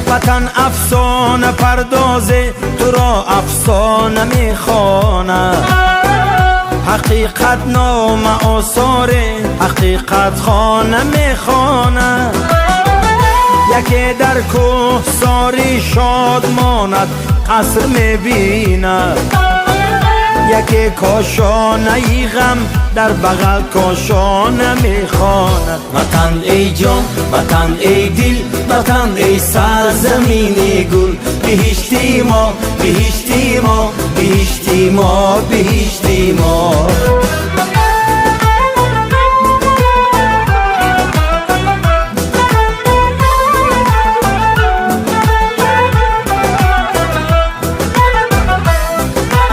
وطن افسانه پردازه، تو را افسانه میخوانه. حقیقت نام آثاره، حقیقت خانه میخوانه. یکی در کوه ساری شاد ماند، قصر میبیند. یکی کاشانه ای غم در بغل کاشانه میخواند. وطن ای جان، وطن ای دل، وطن ای سرزمین گل. بهشتی ما، بهشتی ما، بهشتی ما، بهشتی ما.